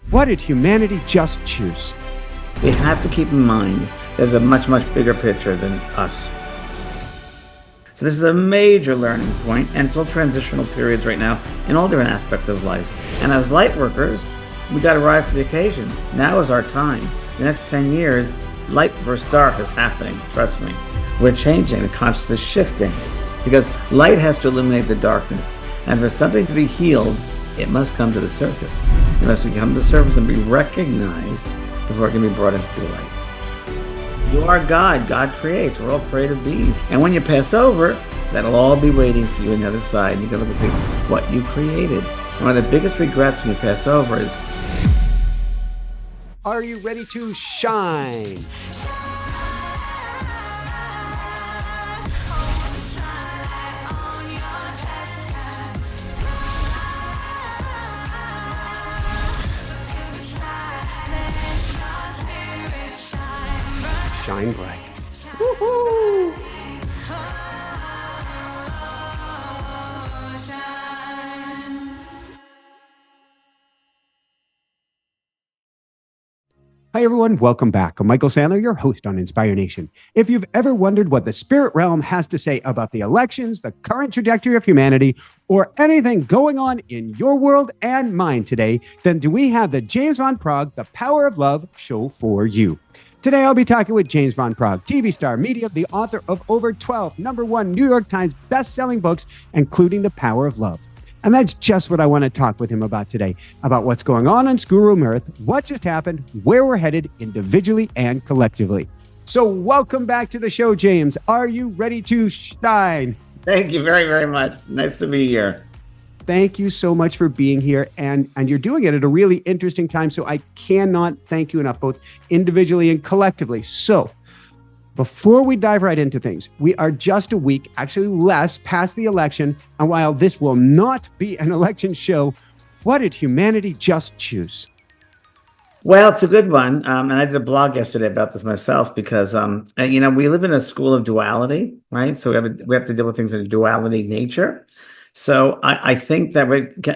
What did humanity just choose? We have to keep in mind there's a much, much bigger picture than us. So this is a major learning point, and it's all transitional periods right now in all different aspects of life. And as light workers, we got to rise to the occasion. Now is our time. The next 10 years, light versus dark is happening. Trust me. We're changing. The consciousness is shifting because light has to illuminate the darkness. And for something to be healed, it must come to the surface. It must come to the surface and be recognized before it can be brought into the light. You are God. God creates. We're all creative beings. And when you pass over, that'll all be waiting for you on the other side. You can look and see what you created. And one of the biggest regrets when you pass over is, are you ready to shine? Shine bright. Woohoo! Hi, everyone. Welcome back. I'm Michael Sandler, your host on Inspire Nation. If you've ever wondered what the spirit realm has to say about the elections, the current trajectory of humanity, or anything going on in your world and mine today, then do we have the James Van Praagh, The Power of Love show for you. Today, I'll be talking with James Van Praagh, TV star, medium, the author of over 12 #1 New York Times best-selling books, including The Power of Love. And that's just what I want to talk with him about today, about what's going on Schoolroom Earth, what just happened, where we're headed individually and collectively. So welcome back to the show, James. Are you ready to shine? thank you very, very much. Nice to be here. Thank you so much for being here. And you're doing it at a really interesting time. So I cannot thank you enough, both individually and collectively. So before we dive right into things, we are just a week, actually less, past the election. And while this will not be an election show, what did humanity just choose? Well, it's a good one. And I did a blog yesterday about this myself because, we live in a school of duality, right? So we have to deal with things in a duality nature. So I think that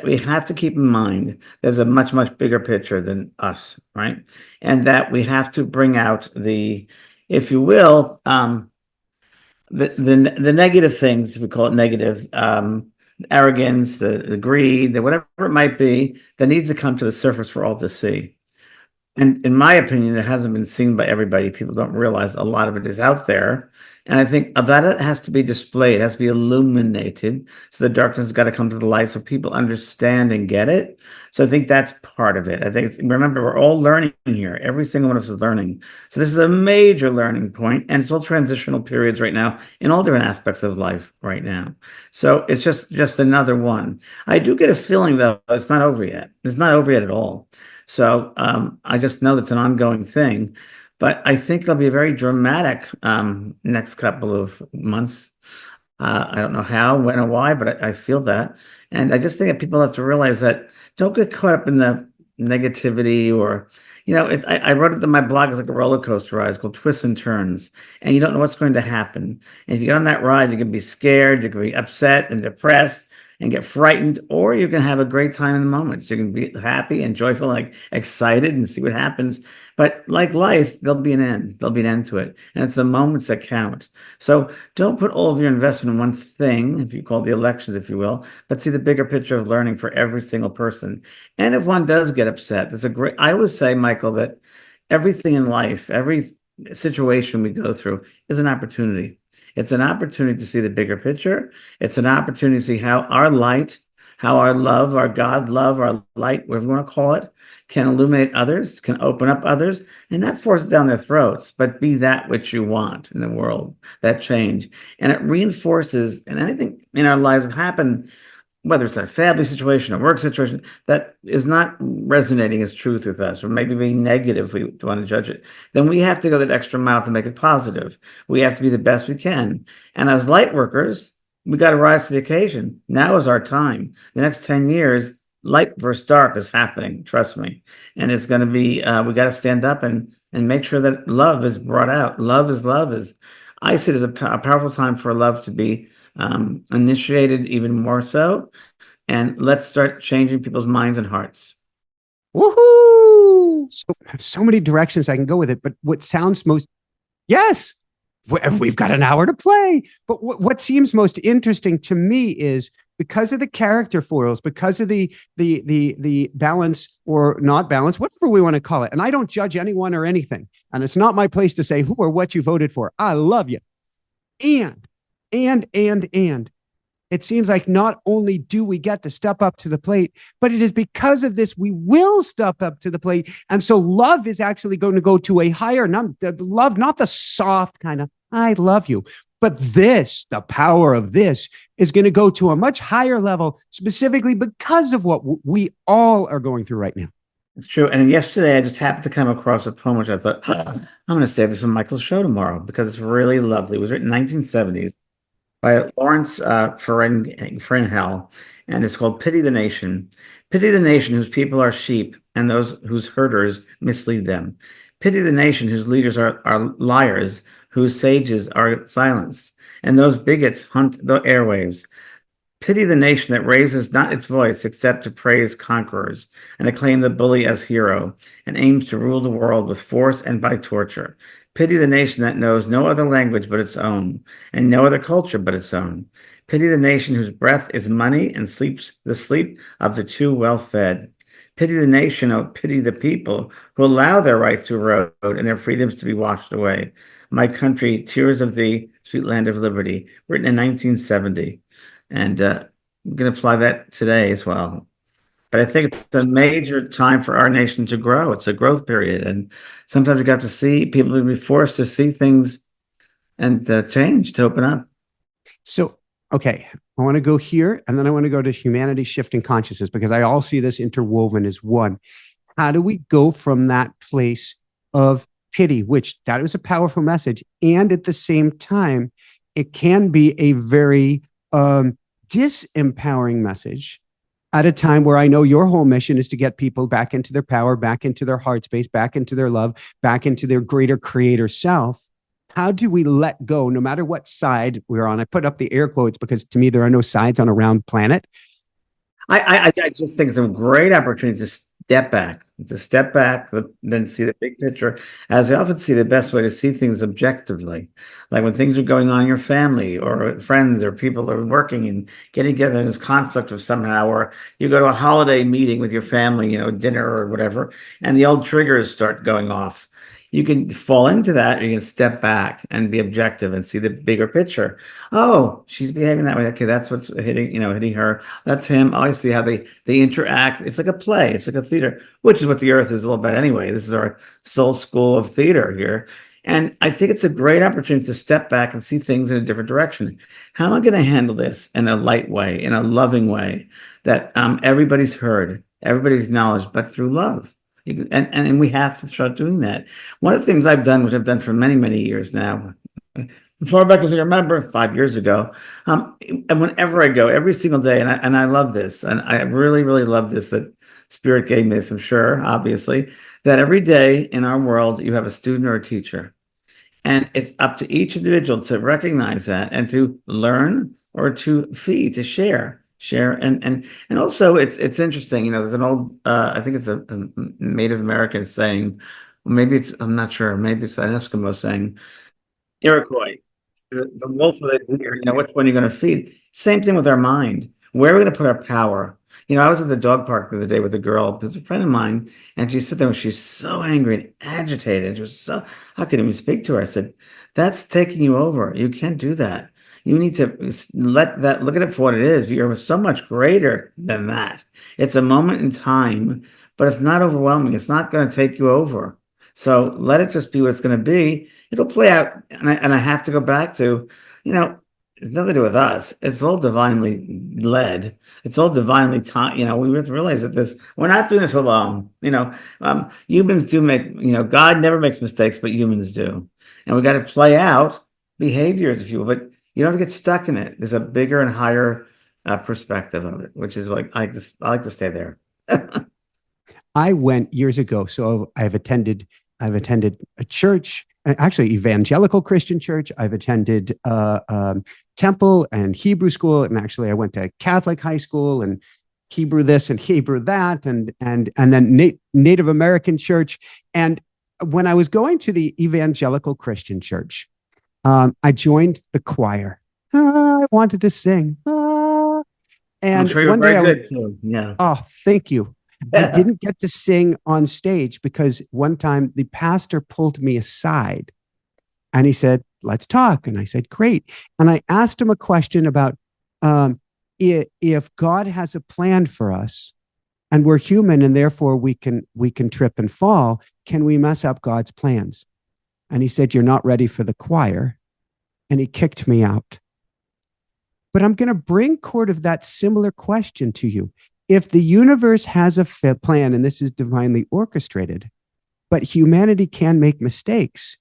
we have to keep in mind there's a much, much bigger picture than us, right? And that we have to bring out the, if you will, the negative things, if we call it negative, arrogance, the greed, whatever it might be, that needs to come to the surface for all to see. And in my opinion, it hasn't been seen by everybody. People don't realize a lot of it is out there. And I think that it has to be displayed, it has to be illuminated. So the darkness has got to come to the light so people understand and get it. So I think that's part of it. I think, remember, we're all learning here. Every single one of us is learning. So this is a major learning point, and it's all transitional periods right now in all different aspects of life right now. So it's just another one. I do get a feeling, though, it's not over yet. It's not over yet at all. So I just know that's an ongoing thing. But I think it'll be a very dramatic next couple of months. I don't know how, when, or why, but I feel that. And I just think that people have to realize that don't get caught up in the negativity or, I wrote it in my blog, it's like a roller coaster ride. It's called Twists and Turns. And you don't know what's going to happen. And if you get on that ride, you can be scared, you can be upset and depressed and get frightened, or you can have a great time in the moment. So you can be happy and joyful, like excited and see what happens. But like life, there'll be an end. There'll be an end to it. And it's the moments that count. So don't put all of your investment in one thing, if you call it the elections, if you will, but see the bigger picture of learning for every single person. And if one does get upset, I always say, Michael, that everything in life, every situation we go through is an opportunity. It's an opportunity to see the bigger picture. It's an opportunity to see how our light, how our love, our God love, our light, whatever you want to call it, can illuminate others, can open up others, and not force it down their throats, but be that which you want in the world, that change. And it reinforces, and anything in our lives that happen, whether it's a family situation, a work situation, that is not resonating as truth with us, or maybe being negative if we want to judge it, then we have to go that extra mile to make it positive. We have to be the best we can. And as light workers, we got to rise to the occasion. Now is our time. The next 10 years, light versus dark is happening. Trust me. And it's going to be, we got to stand up and make sure that love is brought out. Love is, I see it as a powerful time for love to be initiated even more so. And let's start changing people's minds and hearts. Woohoo! So many directions I can go with it. But what sounds most, yes, we've got an hour to play. But what seems most interesting to me is because of the character foils, because of the balance or not balance, whatever we want to call it. And I don't judge anyone or anything. And it's not my place to say who or what you voted for. I love you. And it seems like not only do we get to step up to the plate, but it is because of this we will step up to the plate. And so love is actually going to go to a higher number. Love, not the soft kind of, I love you. But this, the power of this, is going to go to a much higher level, specifically because of what we all are going through right now. It's true. And yesterday I just happened to come across a poem which I thought, I'm going to save this on Michael's show tomorrow because it's really lovely. It was written in the 1970s. By Lawrence Frenhel, and it's called Pity the Nation. Pity the nation whose people are sheep and those whose herders mislead them. Pity the nation whose leaders are liars, whose sages are silence, and those bigots hunt the airwaves. Pity the nation that raises not its voice except to praise conquerors and acclaim the bully as hero and aims to rule the world with force and by torture. Pity the nation that knows no other language but its own, and no other culture but its own. Pity the nation whose breath is money and sleeps the sleep of the too well-fed. Pity the nation, oh, pity the people who allow their rights to erode and their freedoms to be washed away. My country, tears of thee, sweet land of liberty, written in 1970. And I'm going to apply that today as well. But I think it's a major time for our nation to grow. It's a growth period. And sometimes you got to see people will be forced to see things and change, to open up. So, okay, I want to go here and then I want to go to humanity shifting consciousness because I all see this interwoven as one. How do we go from that place of pity, which that is a powerful message, and at the same time, it can be a very disempowering message at a time where I know your whole mission is to get people back into their power, back into their heart space, back into their love, back into their greater creator self. How do we let go, no matter what side we're on? I put up the air quotes because to me, there are no sides on a round planet. I just think it's a great opportunity to step back, then see the big picture. As I often see, the best way to see things objectively, like when things are going on in your family or friends or people are working and getting together in this conflict of somehow, or you go to a holiday meeting with your family, dinner or whatever, and the old triggers start going off. You can fall into that, or you can step back and be objective and see the bigger picture. Oh, she's behaving that way. Okay, that's what's hitting her. That's him. Oh, I see how they interact. It's like a play. It's like a theater, which is what the earth is all about anyway. This is our soul school of theater here. And I think it's a great opportunity to step back and see things in a different direction. How am I going to handle this in a light way, in a loving way, that everybody's heard, everybody's acknowledged, but through love? And we have to start doing that. One of the things I've done, which I've done for many, many years now, far back as I remember, 5 years ago, and whenever I go, every single day, and I love this, and I really, really love this, that Spirit gave me this, I'm sure, obviously, that every day in our world, you have a student or a teacher. And it's up to each individual to recognize that and to learn or to feed, to share and also it's interesting, there's an old I think it's a Native American saying, maybe it's, I'm not sure, maybe it's an Eskimo saying, Iroquois, the wolf or the deer, which one you're going to feed. Same thing with our mind. Where are we going to put our power? I was at the dog park the other day with a girl who's a friend of mine, and she sat there and she's so angry and agitated. She was so, I couldn't even speak to her. I said, that's taking you over. You can't do that. You need to look at it for what it is. You're so much greater than that. It's a moment in time, but it's not overwhelming. It's not going to take you over. So let it just be what it's going to be. It'll play out. And I have to go back to, it's nothing to do with us. It's all divinely led. It's all divinely taught. We have to realize that we're not doing this alone. Humans do make, God never makes mistakes, but humans do. And we got to play out behaviors, if you will, but you don't get stuck in it. There's a bigger and higher perspective of it, which is like, I like to stay there. I went years ago. So I've attended a church, actually evangelical Christian church. I've attended temple and Hebrew school. And actually I went to Catholic high school and Hebrew this and Hebrew that, and then Native American church. And when I was going to the evangelical Christian church, I joined the choir. I wanted to sing. I'm And sure you're one day very I was, good too. Yeah. oh, thank you. I didn't get to sing on stage because one time the pastor pulled me aside and he said, let's talk. And I said, great. And I asked him a question about um, if God has a plan for us and we're human and therefore we can trip and fall, can we mess up God's plans? And he said, you're not ready for the choir. And he kicked me out. But I'm going to bring court of that similar question to you. If the universe has a plan and this is divinely orchestrated, but humanity can make mistakes,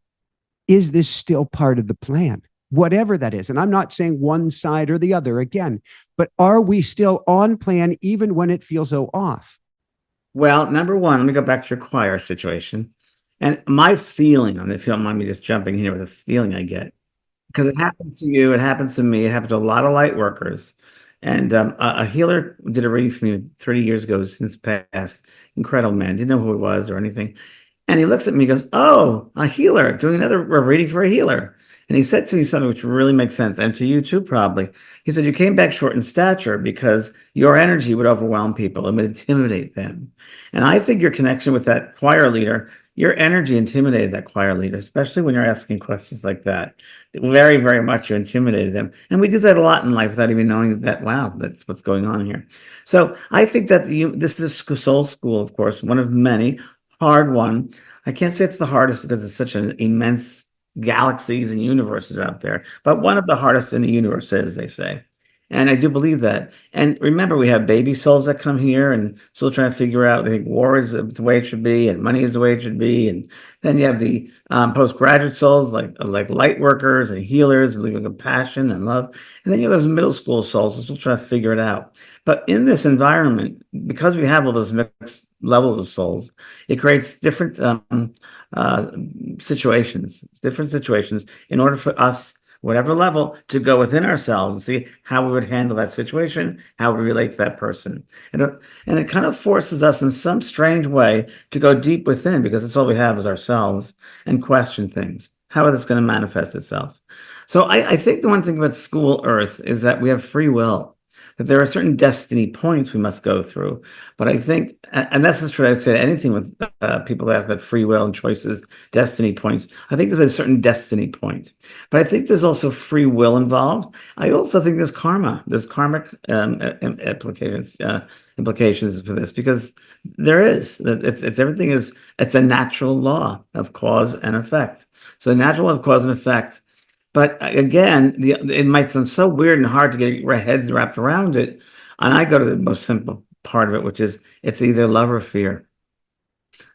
is this still part of the plan? Whatever that is. And I'm not saying one side or the other again, but are we still on plan even when it feels so off? Well, number one, let me go back to your choir situation. And my feeling on it, if you don't mind me just jumping in here with a feeling I get, because it happens to you, it happens to me, it happened to a lot of light workers. And a healer did a reading for me 30 years ago, since passed. Incredible man, didn't know who he was or anything. And he looks at me and goes, oh, a healer, doing another reading for a healer. And he said to me something which really makes sense, and to you too, probably. He said, you came back short in stature because your energy would overwhelm people and would intimidate them. And I think your connection with that choir leader, your energy intimidated that choir leader, especially when you're asking questions like that. Very, very much you intimidated them. And we do that a lot in life without even knowing that, wow, that's what's going on here. So I think that this is a soul school, of course, one of many, hard one. I can't say it's the hardest because it's such an immense galaxies and universes out there, but one of the hardest in the universe is, they say. And I do believe that. And remember, we have baby souls that come here and still trying to figure out, they think war is the way it should be and money is the way it should be. And then you have the postgraduate souls like light workers and healers, believing in compassion and love. And then you have those middle school souls who still trying to figure it out. But in this environment, because we have all those mixed levels of souls, it creates different uh, different situations in order for us, whatever level, to go within ourselves and see how we would handle that situation, how we relate to that person. And it kind of forces us in some strange way to go deep within, because that's all we have is ourselves, and question things. How is this going to manifest itself? So I think the one thing about school Earth is that we have free will, that there are certain destiny points we must go through. But I think, and this is true, I'd say anything with people that ask about free will and choices, destiny points, I think there's a certain destiny point. But I think there's also free will involved. I also think there's karmic implications for this, because there is, it's a natural law of cause and effect. So a natural law of cause and effect. But again, it might sound so weird and hard to get your heads wrapped around it. And I go to the most simple part of it, which is it's either love or fear.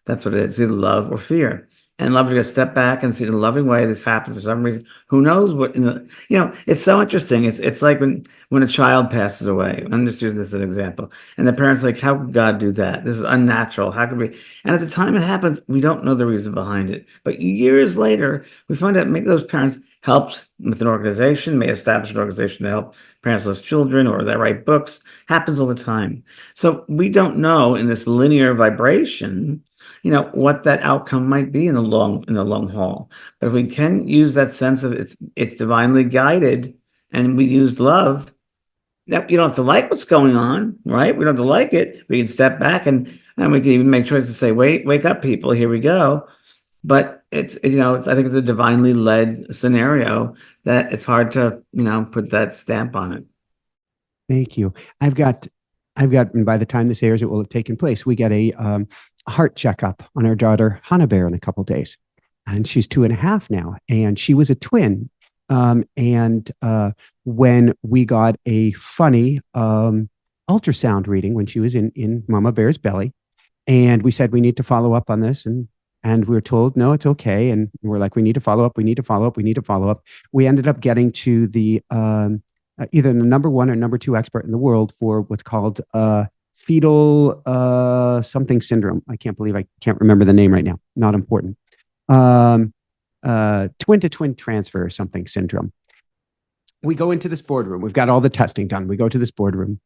That's what it is. It's either love or fear. And love to step back and see in a loving way this happened for some reason. Who knows what? It's so interesting. It's like when a child passes away. I'm just using this as an example, and the parents are like, how could God do that? This is unnatural. How could we? And at the time it happens, we don't know the reason behind it. But years later, we find out maybe those parents helped with an organization, may establish an organization to help parentless children, or that write books. Happens all the time. So we don't know in this linear vibration, what that outcome might be in the long haul. But if we can use that sense of it's divinely guided, and we use love, that you don't have to like what's going on, right? We don't have to like it. We can step back and we can even make choices to say, wake up, people, here we go. But I think it's a divinely led scenario that it's hard to, put that stamp on it. Thank you. And by the time this airs, it will have taken place. We get a heart checkup on our daughter, Hannah Bear, in a couple of days. And she's 2.5 now. And she was a twin. When we got a funny ultrasound reading when she was in Mama Bear's belly, and we said, we need to follow up on this. And we were told, no, it's okay. And we're like, we need to follow up. We need to follow up. We need to follow up. We ended up getting to the either the number 1 or number 2 expert in the world for what's called fetal something syndrome. I can't remember the name right now. Not important. Twin to twin transfer or something syndrome. We go into this boardroom. We've got all the testing done. We go to this boardroom.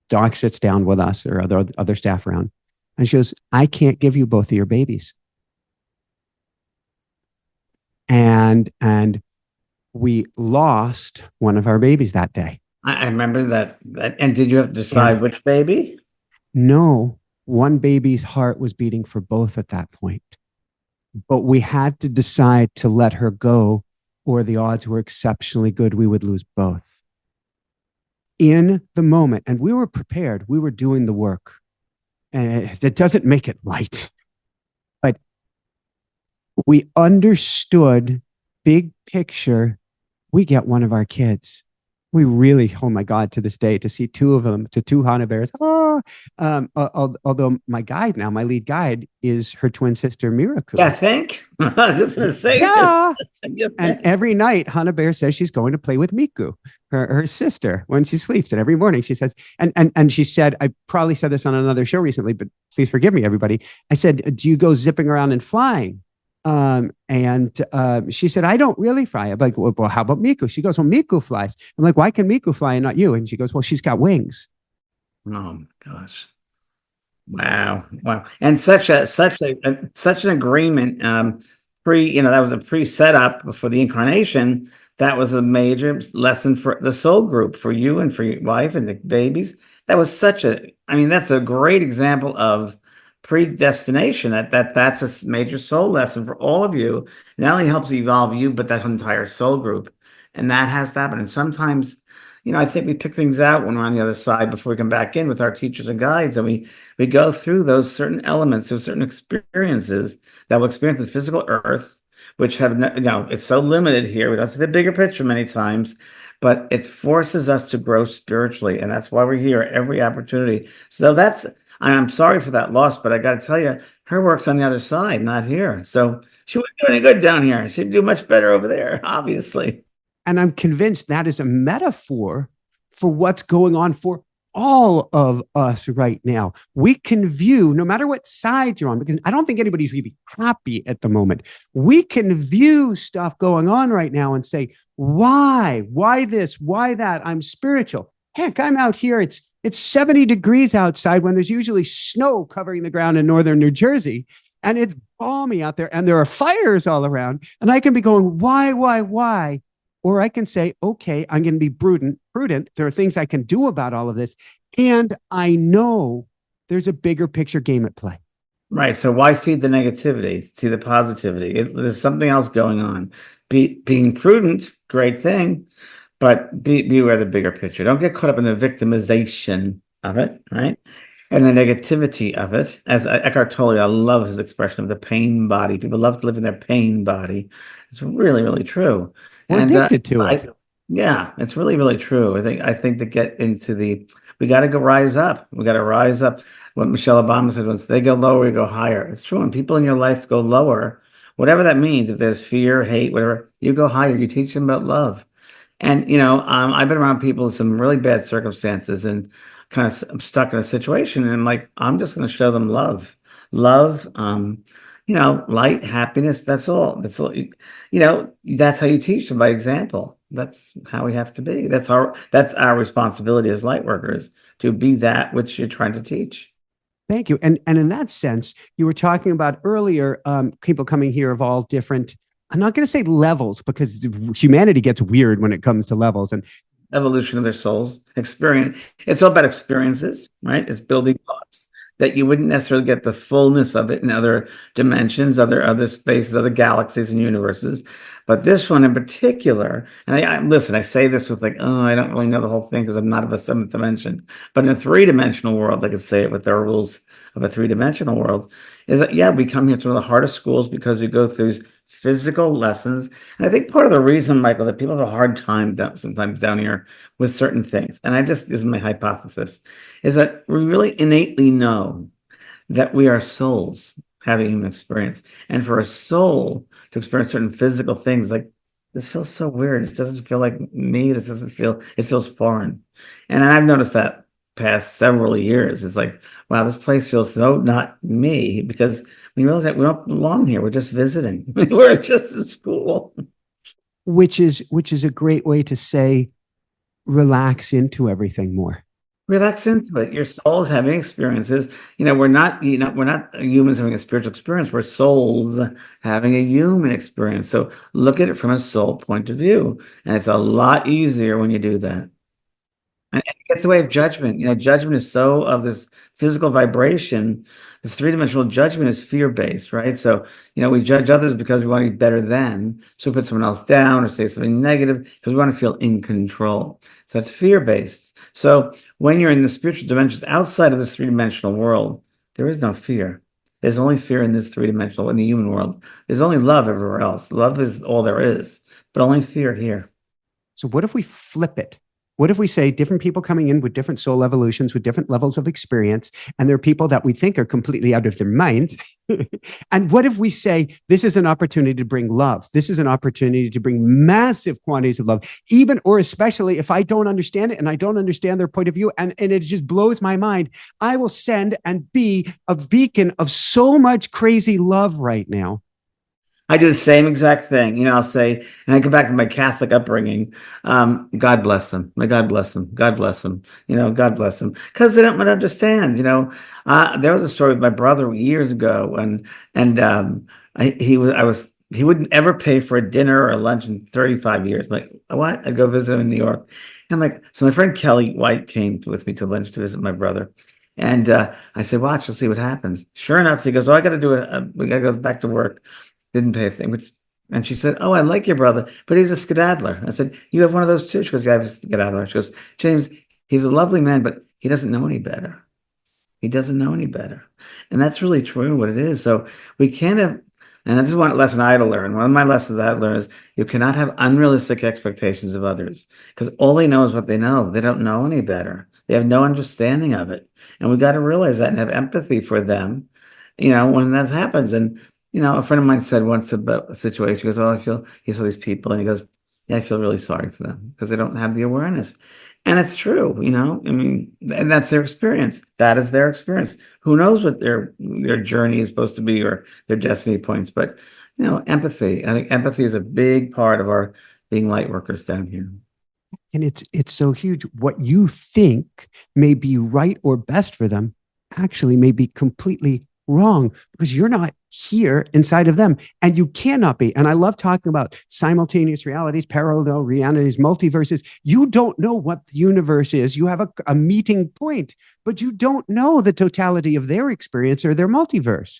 doc sits down with us or other staff around, and she goes, I can't give you both of your babies. And we lost one of our babies that day. I remember that. And did you have to decide which baby? No, one baby's heart was beating for both at that point. But we had to decide to let her go, or the odds were exceptionally good we would lose both. In the moment, and we were prepared, we were doing the work. And that doesn't make it right. But we understood big picture. We get one of our kids. We really, oh my God, to this day, to see two of them, to two Hana bears. Although my guide now, my lead guide, is her twin sister, Miraku. Yeah, I think. I was just going to say this. And every night, Hana Bear says she's going to play with Miku, her sister, when she sleeps. And every morning she says, and she said, I probably said this on another show recently, but please forgive me, everybody. I said, do you go zipping around and flying? She said, I don't really fly. I'm like, well, how about Miku? She goes, well, Miku flies. I'm like, why can Miku fly and not you? And she goes, well, she's got wings. Oh my gosh. Wow. And such an agreement, that was a pre-setup for the incarnation. That was a major lesson for the soul group, for you and for your wife and the babies. That was that's a great example of predestination. That's a major soul lesson for all of you. Not only helps evolve you, but that entire soul group. And that has to happen. And sometimes, I think we pick things out when we're on the other side before we come back in with our teachers and guides, and we go through those certain elements, those certain experiences that we'll experience the physical earth, which have, it's so limited here. We don't see the bigger picture many times, but it forces us to grow spiritually. And that's why we're here every opportunity. So I'm sorry for that loss, but I got to tell you, her work's on the other side, not here. So she wouldn't do any good down here. She'd do much better over there, obviously. And I'm convinced that is a metaphor for what's going on for all of us right now. We can view, no matter what side you're on, because I don't think anybody's really happy at the moment. We can view stuff going on right now and say, why? Why this? Why that? I'm spiritual. Heck, I'm out here. It's 70 degrees outside when there's usually snow covering the ground in northern New Jersey. And it's balmy out there and there are fires all around. And I can be going, why? Or I can say, okay, I'm going to be prudent. There are things I can do about all of this. And I know there's a bigger picture game at play. Right. So why feed the negativity? See the positivity. There's something else going on. Being prudent, great thing, but be aware of the bigger picture. Don't get caught up in the victimization of it, right? And the negativity of it. As Eckhart Tolle, I love his expression of the pain body. People love to live in their pain body. It's really, really true. We're addicted to it. Yeah, it's really, really true. I think to get into we got to go rise up. We got to rise up. What Michelle Obama said, once they go lower, we go higher. It's true. When people in your life go lower, whatever that means, if there's fear, hate, whatever, you go higher. You teach them about love. And, I've been around people in some really bad circumstances and kind of I'm stuck in a situation. And I'm like, I'm just going to show them love. Light, happiness, that's all. That's all. That's how you teach them, by example. That's how we have to be. That's our responsibility as light workers, to be that which you're trying to teach. Thank you. And in that sense, you were talking about earlier, people coming here of all different, I'm not going to say levels, because humanity gets weird when it comes to levels and evolution of their souls, experience. It's all about experiences, right? It's building blocks that you wouldn't necessarily get the fullness of it in other dimensions, other spaces, other galaxies and universes. But this one in particular, and I say this with I don't really know the whole thing because I'm not of a seventh dimension. But in a three-dimensional world, I could say it with the rules of a three-dimensional world, is that, we come here to one of the hardest schools because we go through physical lessons. And I think part of the reason, Michael, that people have a hard time sometimes down here with certain things, and this is my hypothesis, is that we really innately know that we are souls having an experience. And for a soul to experience certain physical things, like, this feels so weird. This doesn't feel like me. It feels foreign. And I've noticed that past several years. It's like, wow, this place feels so not me, because when you realize that we don't belong here, we're just visiting. We're just in school. Which is a great way to say, relax into everything more. Relax into it. Your soul is having experiences. We're not humans having a spiritual experience. We're souls having a human experience. So look at it from a soul point of view. And it's a lot easier when you do that. And it gets away with judgment. Judgment is so of this physical vibration. This three-dimensional judgment is fear-based, right? So, we judge others because we want to be better than. So we put someone else down or say something negative because we want to feel in control. So that's fear-based. So when you're in the spiritual dimensions outside of this three-dimensional world, there is no fear. There's only fear in this three-dimensional, in the human world. There's only love everywhere else. Love is all there is, but only fear here. So, what if we flip it? What if we say different people coming in with different soul evolutions, with different levels of experience, and there are people that we think are completely out of their minds? And what if we say this is an opportunity to bring love? This is an opportunity to bring massive quantities of love, even or especially if I don't understand it and I don't understand their point of view, and it just blows my mind. I will send and be a beacon of so much crazy love right now. I do the same exact thing. I'll say, and I go back to my Catholic upbringing. God bless them. May God bless them. God bless them. God bless them, because they don't understand. There was a story with my brother years ago, he wouldn't ever pay for a dinner or a lunch in 35 years. I'm like, what? I'd go visit him in New York. And I'm like, so my friend Kelly White came with me to lunch to visit my brother. And I said, watch, we'll see what happens. Sure enough, he goes, oh, I got to do it. We got to go back to work. Didn't pay a thing. And she said, oh, I like your brother, but he's a skedaddler. I said, you have one of those too? She goes, yeah, I have a skedaddler. She goes, James, he's a lovely man, but he doesn't know any better. He doesn't know any better. And that's really true what it is. So we can't have, and this is one lesson I had to learn. One of my lessons I had to learn is you cannot have unrealistic expectations of others, because all they know is what they know. They don't know any better. They have no understanding of it. And we got to realize that and have empathy for them, when that happens. And a friend of mine said once about a situation, he goes, oh, he saw these people, and he goes, yeah, I feel really sorry for them because they don't have the awareness. And it's true, I mean, and that's their experience. That is their experience. Who knows what their journey is supposed to be or their destiny points, but, empathy. I think empathy is a big part of our being light workers down here. And it's so huge. What you think may be right or best for them actually may be completely wrong, because you're not here inside of them, and you cannot be. And I love talking about simultaneous realities, parallel realities, multiverses. You don't know what the universe is. You have a meeting point, but you don't know the totality of their experience or their multiverse.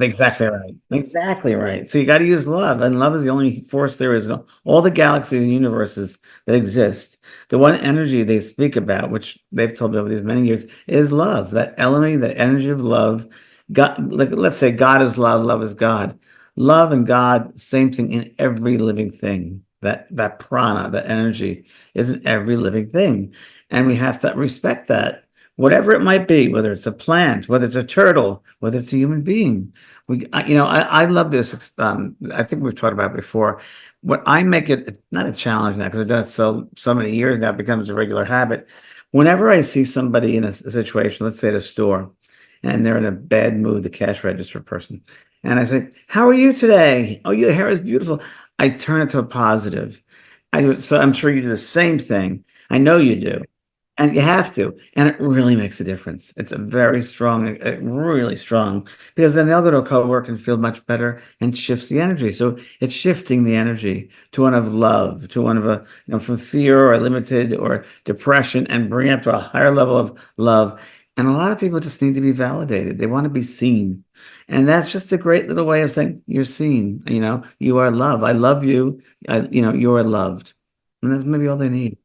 Exactly right. Exactly right. So you got to use love, and love is the only force there is in all the galaxies and universes that exist. The one energy they speak about, which they've told me over these many years, is love. That element, that energy of love. God, let's say God is love, love is God. Love and God, same thing in every living thing. That prana, that energy, is in every living thing, and we have to respect that, whatever it might be, whether it's a plant, whether it's a turtle, whether it's a human being. I love this. I think we've talked about it before. What I make it not a challenge now, because I've done it so many years now, it becomes a regular habit. Whenever I see somebody in a situation, let's say at a store, and they're in a bad mood, the cash register person, and I say, how are you today? Oh, your hair is beautiful. I turn it to a positive. So I'm sure you do the same thing. I know you do. And you have to. And it really makes a difference. It's a very strong, really strong, because then they'll go to a co-work and feel much better, and shifts the energy. So it's shifting the energy to one of love, to one of from fear or limited or depression, and bring it up to a higher level of love. And a lot of people just need to be validated. They want to be seen. And that's just a great little way of saying, you're seen, you are love. I love you. You are loved. And that's maybe all they need.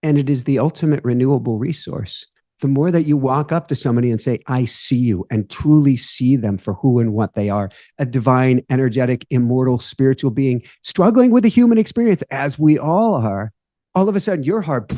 And it is the ultimate renewable resource. The more that you walk up to somebody and say, I see you, and truly see them for who and what they are, a divine, energetic, immortal, spiritual being struggling with a human experience, as we all are, all of a sudden your heart,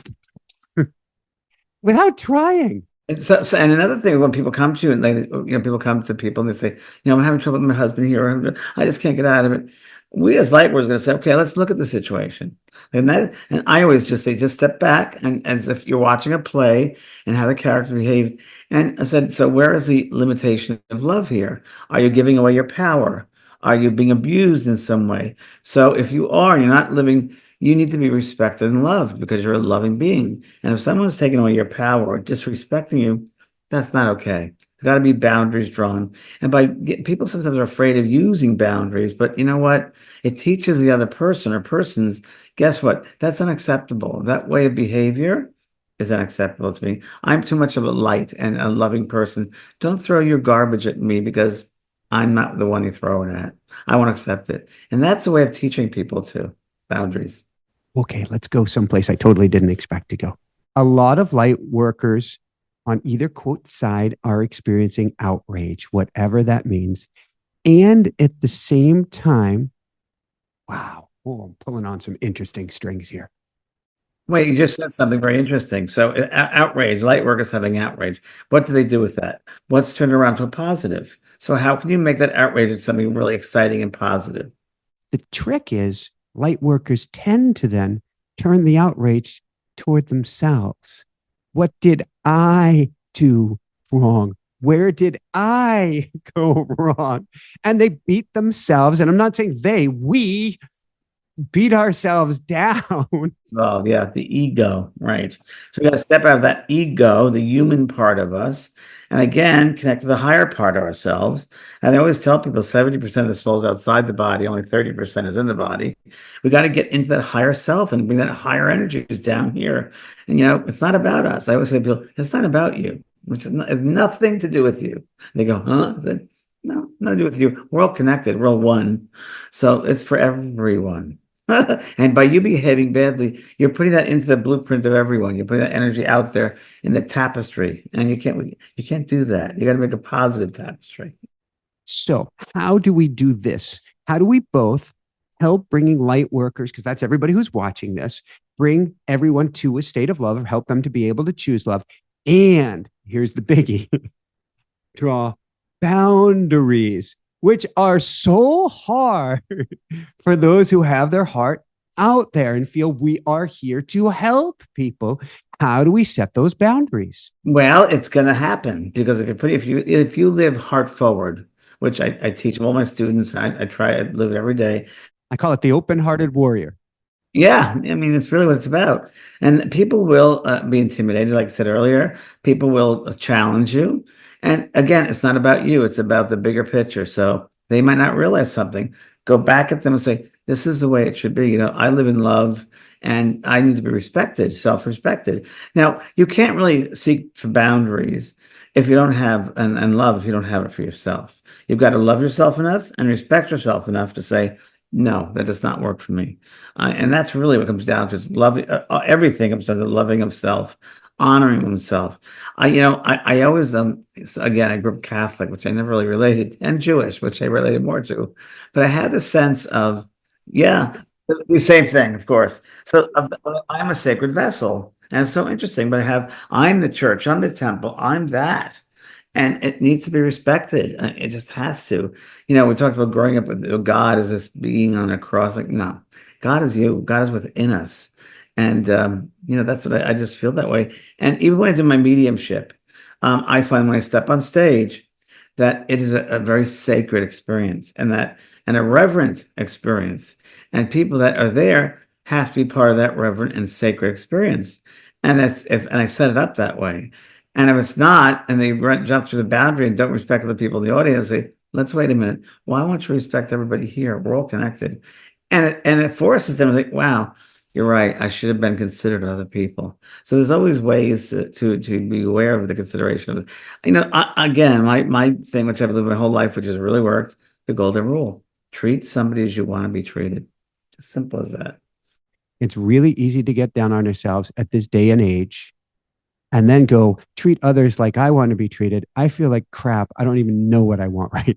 without trying. And another thing, when people come to you, and people come to people and they say, I'm having trouble with my husband here, or I just can't get out of it. We as light workers are going to say, okay, let's look at the situation. And I always just say, just step back, and as if you're watching a play, and how the character behaved. And I said, so where is the limitation of love here? Are you giving away your power? Are you being abused in some way? So if you are, you're not living You need to be respected and loved because you're a loving being. And if someone's taking away your power or disrespecting you, that's not okay. There's got to be boundaries drawn. And people sometimes are afraid of using boundaries, but you know what? It teaches the other person or persons, guess what? That's unacceptable. That way of behavior is unacceptable to me. I'm too much of a light and a loving person. Don't throw your garbage at me because I'm not the one you throw it at. I want to accept it. And that's the way of teaching people too, boundaries. Okay, let's go someplace I totally didn't expect to go. A lot of light workers on either quote side are experiencing outrage, whatever that means. And at the same time, wow, oh, I'm pulling on some interesting strings here. Wait, you just said something very interesting. So, outrage, light workers having outrage. What do they do with that? What's turned around to a positive? So, how can you make that outrage into something really exciting and positive? The trick is light workers tend to then turn the outrage toward themselves. What did I do wrong? Where did I go wrong? And they beat themselves. And I'm not saying we beat ourselves down. Well, yeah, the ego, right. So we got to step out of that ego, the human part of us, and again, connect to the higher part of ourselves. And I always tell people 70% of the soul's outside the body, only 30% is in the body. We got to get into that higher self and bring that higher energies down here. And, it's not about us. I always say to people, it's not about you. It's nothing to do with you. They go, huh? I said, no, nothing to do with you. We're all connected. We're all one. So it's for everyone. And by you behaving badly, you're putting that into the blueprint of everyone. You're putting that energy out there in the tapestry, and you can't do that. You got to make a positive tapestry. So, how do we do this? How do we both help bringing light workers, because that's everybody who's watching this, bring everyone to a state of love, or help them to be able to choose love? And here's the biggie: draw boundaries, which are so hard for those who have their heart out there and feel we are here to help people. How do we set those boundaries? Well, it's going to happen because if you live heart forward, which I teach all my students, I try to live it every day. I call it the open-hearted warrior. Yeah, I mean, it's really what it's about. And people will be intimidated, like I said earlier. People will challenge you. And again, it's not about you, it's about the bigger picture. So they might not realize something. Go back at them and say, this is the way it should be. I live in love and I need to be respected, self-respected. Now, you can't really seek for boundaries if you don't have, and love, if you don't have it for yourself. You've got to love yourself enough and respect yourself enough to say, no, that does not work for me. And that's really what comes down to. It's love. Everything comes down to loving of self, honoring himself. I always, again, I grew up Catholic, which I never really related, and Jewish, which I related more to. But I had the sense of, yeah, the same thing, of course. So I'm a sacred vessel. And it's so interesting, but I'm the church, I'm the temple, I'm that. And it needs to be respected. It just has to. We talked about growing up with God as this being on a cross. Like, no, God is you. God is within us. And, that's what I just feel that way. And even when I do my mediumship, I find when I step on stage that it is a very sacred experience and a reverent experience. And people that are there have to be part of that reverent and sacred experience. And I set it up that way. And if it's not, and they jump through the boundary and don't respect other people in the audience, say, let's wait a minute. Well, I want you to respect everybody here. We're all connected. And it forces them to think, wow, you're right. I should have been considerate of other people. So there's always ways to be aware of the consideration of it. Again, my thing, which I've lived my whole life, which has really worked, the golden rule: treat somebody as you want to be treated. As simple as that. It's really easy to get down on ourselves at this day and age and then go treat others like I want to be treated. I feel like crap. I don't even know what I want right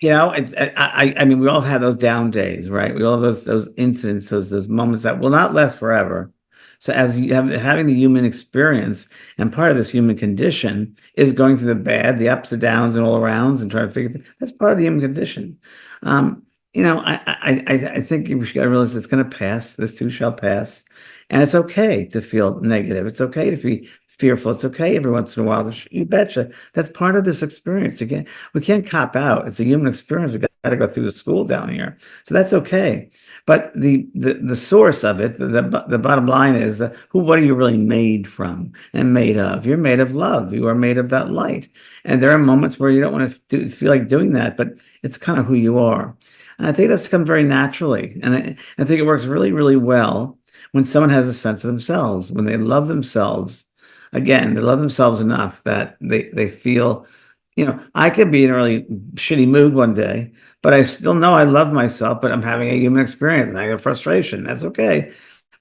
now. I mean, we all have those down days, right? We all have those incidents, those moments that will not last forever. So as you having the human experience, and part of this human condition is going through the bad, the ups and downs and all arounds and trying to figure things. That's part of the human condition. I think we got to realize it's going to pass. This too shall pass. And it's okay to feel negative. It's okay to be fearful. It's okay every once in a while. You betcha. That's part of this experience. Again, we can't cop out. It's a human experience. We got got to go through the school down here. So that's okay. But the source of it, the bottom line is that what are you really made from and made of? You're made of love. You are made of that light. And there are moments where you don't want to feel like doing that, but it's kind of who you are. And I think that's come very naturally. And I think it works really, really well when someone has a sense of themselves, when they love themselves. Again, they love themselves enough that they feel, I could be in a really shitty mood one day, but I still know I love myself, but I'm having a human experience and I have frustration. That's okay.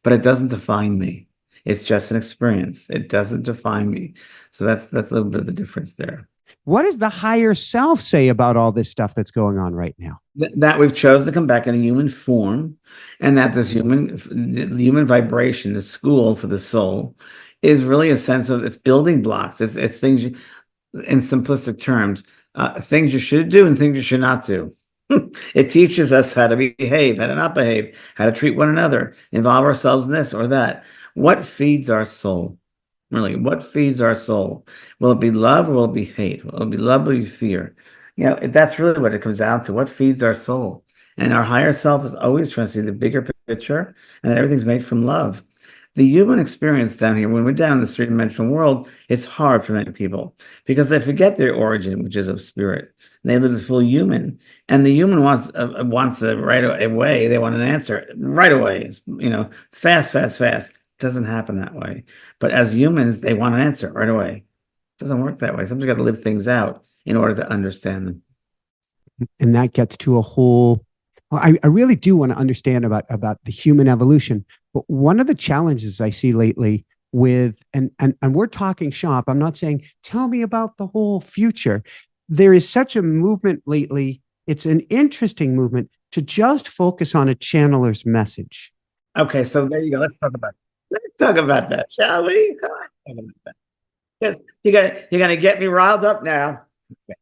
But it doesn't define me. It's just an experience. It doesn't define me. So that's a little bit of the difference there. What does the higher self say about all this stuff that's going on right now? That we've chosen to come back in a human form, and that the human vibration, the school for the soul, is really a sense of it's building blocks. It's things in simplistic terms, things you should do and things you should not do. It teaches us how to behave, how to not behave, how to treat one another, involve ourselves in this or that. What feeds our soul? Really, what feeds our soul? Will it be love or will it be hate? Will it be love or will it be fear? That's really what it comes down to. What feeds our soul? And our higher self is always trying to see the bigger picture and that everything's made from love. The human experience down here, when we're down in this three-dimensional world, it's hard for many people because they forget their origin, which is of spirit. They live the full human, and the human wants a right away. They want an answer right away. Fast, fast, fast. It doesn't happen that way. But as humans, they want an answer right away. It doesn't work that way. Sometimes you got to live things out in order to understand them. And that gets to a whole. Well, I really do want to understand about the human evolution. But one of the challenges I see lately with, and we're talking shop, I'm not saying, tell me about the whole future. There is such a movement lately. It's an interesting movement to just focus on a channeler's message. Okay, so there you go. Let's talk about that, shall we? Come on, talk about that. Yes, you're gonna get me riled up now. Okay.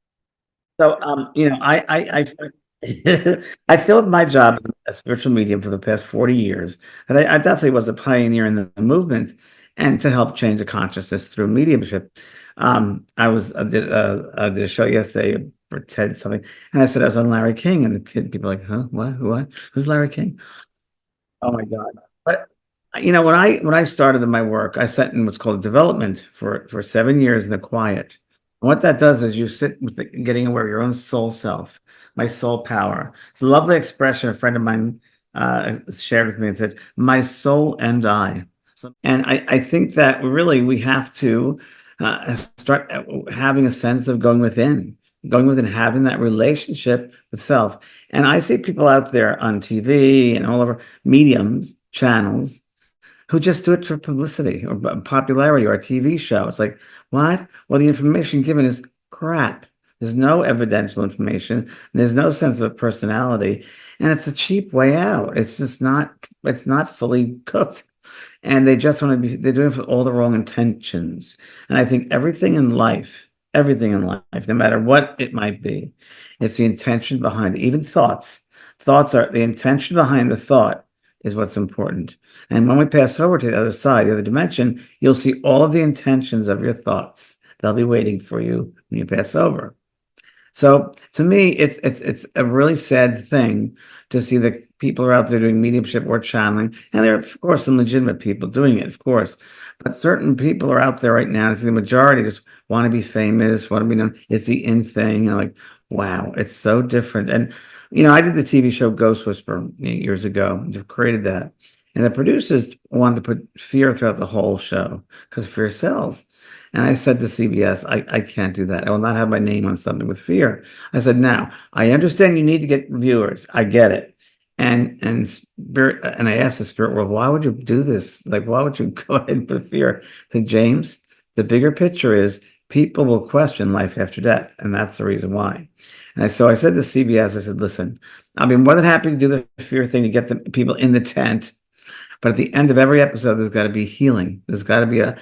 So, I feel with my job as a spiritual medium for the past 40 years that I definitely was a pioneer in the movement and to help change the consciousness through mediumship. I did a show yesterday for TED something, and I said I was on Larry King, and people were like, huh, what, who's Larry King? Oh my God. But when I started in my work, I sat in what's called development for 7 years in the quiet. And what that does is you sit with getting aware of your own soul self, my soul power. It's a lovely expression a friend of mine shared with me and said, my soul and I. And I think that we have to start having a sense of going within, having that relationship with self. And I see people out there on TV and all over mediums, channels, who just do it for publicity or popularity or a TV show. It's like, what? Well, the information given is crap. There's no evidential information. There's no sense of personality. And it's a cheap way out. It's not fully cooked. And they just want to they're doing it for all the wrong intentions. And I think everything in life, no matter what it might be, it's the intention behind it. Even thoughts. Thoughts are the intention behind the thought is what's important. And when we pass over to the other side, the other dimension, you'll see all of the intentions of your thoughts. They'll be waiting for you when you pass over. So to me, it's a really sad thing to see that people are out there doing mediumship or channeling, and there are, of course, some legitimate people doing it, of course. But certain people are out there right now. I think the majority just want to be famous, want to be known. It's the in thing. And like, wow, it's so different. And I did the TV show Ghost Whisperer years ago. I've created that, and the producers wanted to put fear throughout the whole show because fear sells. And I said to CBS, I can't do that. I will not have my name on something with fear. I said, now, I understand you need to get viewers. I get it. And spirit, and I asked the spirit world, why would you do this? Like, why would you go ahead and put fear? I think, James, the bigger picture is people will question life after death. And that's the reason why. And so I said to CBS, I said, listen, I'll be more than happy to do the fear thing to get the people in the tent. But at the end of every episode, there's got to be healing. There's got to be a